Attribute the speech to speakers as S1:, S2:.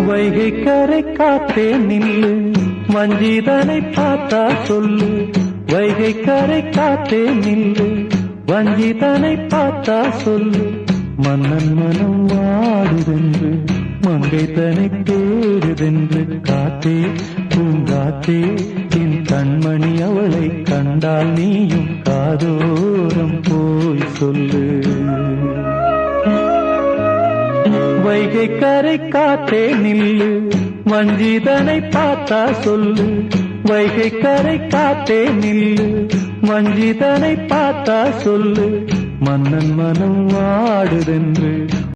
S1: வைகை கரை காத்தே நில்லு, வஞ்சிதனை பார்த்தா சொல்லு. வைகை கரை காத்தே நில்லு, வஞ்சிதனை பார்த்தா சொல்லு. மன்னன் மனம் வாடுதென்று, மங்கை தனை தேடுதென்று. காத்தே பூங்காத்தே, என் கண்மணி அவளை கண்டால் நீயும் காதோரம் போய் சொல்லு. வைகை கரை காத்தே நில்லு, வஞ்சிதனை பார்த்தா சொல்லு. வைகை கரை காத்தே நில்லு, வஞ்சிதனை பார்த்தா சொல்லு. மன்னன் மனம் வாடுதென்று,